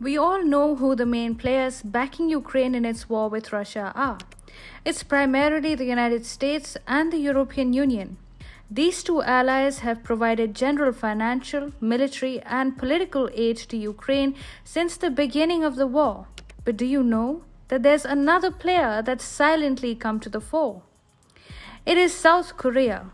We all know who the main players backing Ukraine in its war with Russia are. It's primarily the United States and the European Union. These two allies have provided general financial, military, and political aid to Ukraine since the beginning of the war. But do you know that there's another player that's silently come to the fore? It is South Korea.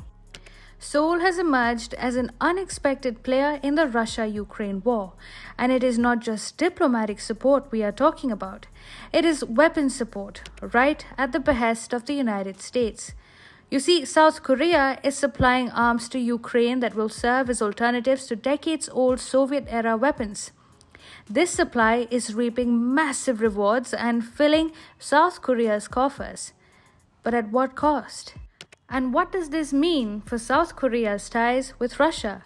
Seoul has emerged as an unexpected player in the Russia-Ukraine war, and it is not just diplomatic support we are talking about. It is weapons support, right at the behest of the United States. You see, South Korea is supplying arms to Ukraine that will serve as alternatives to decades-old Soviet-era weapons. This supply is reaping massive rewards and filling South Korea's coffers. But at what cost? And what does this mean for South Korea's ties with Russia?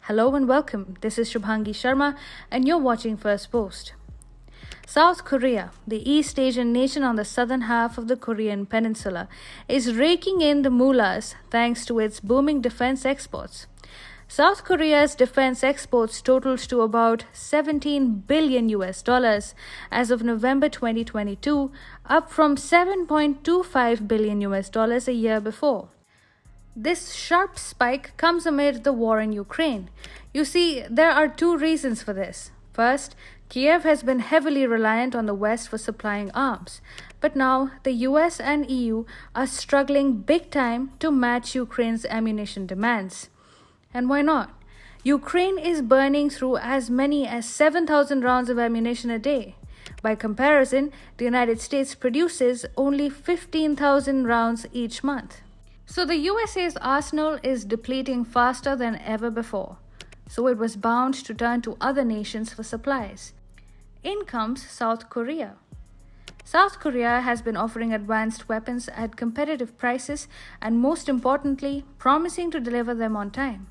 Hello and welcome. This is Shubhangi Sharma and you're watching First Post. South Korea, the East Asian nation on the southern half of the Korean peninsula, is raking in the moolahs thanks to its booming defense exports. South Korea's defense exports totaled to about 17 billion US dollars as of November 2022, up from 7.25 billion US dollars a year before. This sharp spike comes amid the war in Ukraine. You see, there are two reasons for this. First, Kiev has been heavily reliant on the West for supplying arms, but now the US and EU are struggling big time to match Ukraine's ammunition demands. And why not? Ukraine is burning through as many as 7,000 rounds of ammunition a day. By comparison, the United States produces only 15,000 rounds each month. So the USA's arsenal is depleting faster than ever before. So it was bound to turn to other nations for supplies. In comes South Korea. South Korea has been offering advanced weapons at competitive prices and, most importantly, promising to deliver them on time.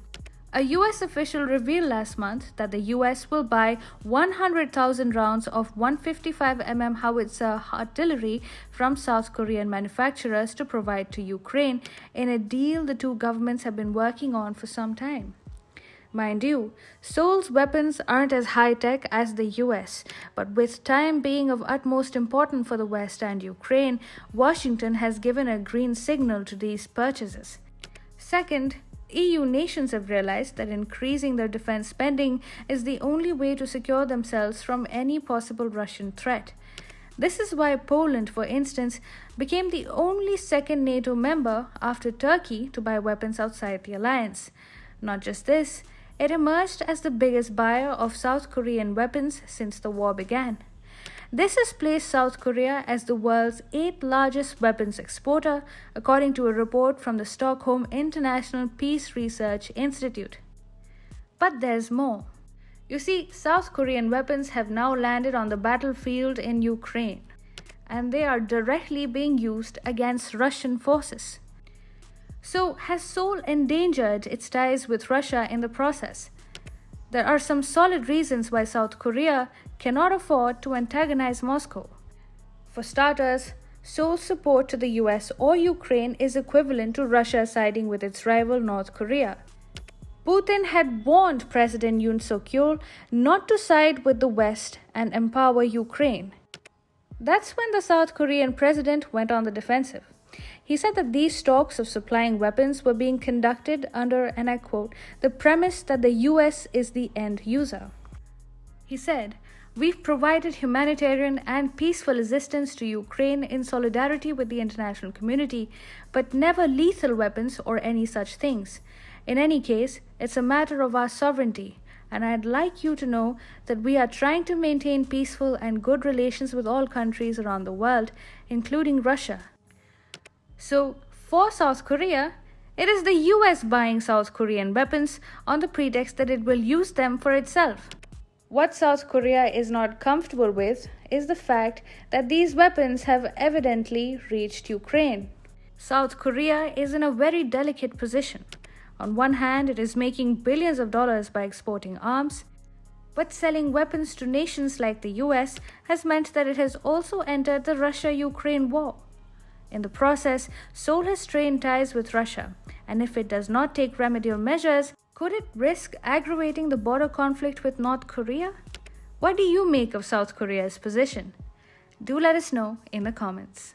A US official revealed last month that the US will buy 100,000 rounds of 155mm howitzer artillery from South Korean manufacturers to provide to Ukraine in a deal the two governments have been working on for some time. Mind you, Seoul's weapons aren't as high-tech as the US, but with time being of utmost importance for the West and Ukraine, Washington has given a green signal to these purchases. Second, EU nations have realized that increasing their defense spending is the only way to secure themselves from any possible Russian threat. This is why Poland, for instance, became the only second NATO member after Turkey to buy weapons outside the alliance. Not just this, it emerged as the biggest buyer of South Korean weapons since the war began. This has placed South Korea as the world's 8th largest weapons exporter, according to a report from the Stockholm International Peace Research Institute. But there's more. You see, South Korean weapons have now landed on the battlefield in Ukraine, and they are directly being used against Russian forces. So, has Seoul endangered its ties with Russia in the process? There are some solid reasons why South Korea cannot afford to antagonize Moscow. For starters, Seoul's support to the US or Ukraine is equivalent to Russia siding with its rival North Korea. Putin had warned President Yoon Suk-yeol not to side with the West and empower Ukraine. That's when the South Korean president went on the defensive. He said that these talks of supplying weapons were being conducted under, and I quote, the premise that the US is the end user. He said, "We've provided humanitarian and peaceful assistance to Ukraine in solidarity with the international community, but never lethal weapons or any such things. In any case, it's a matter of our sovereignty, and I'd like you to know that we are trying to maintain peaceful and good relations with all countries around the world, including Russia." So, for South Korea, it is the US buying South Korean weapons on the pretext that it will use them for itself. What South Korea is not comfortable with is the fact that these weapons have evidently reached Ukraine. South Korea is in a very delicate position. On one hand, it is making billions of dollars by exporting arms, but selling weapons to nations like the US has meant that it has also entered the Russia-Ukraine war. In the process, Seoul has strained ties with Russia, and if it does not take remedial measures, could it risk aggravating the border conflict with North Korea? What do you make of South Korea's position? Do let us know in the comments.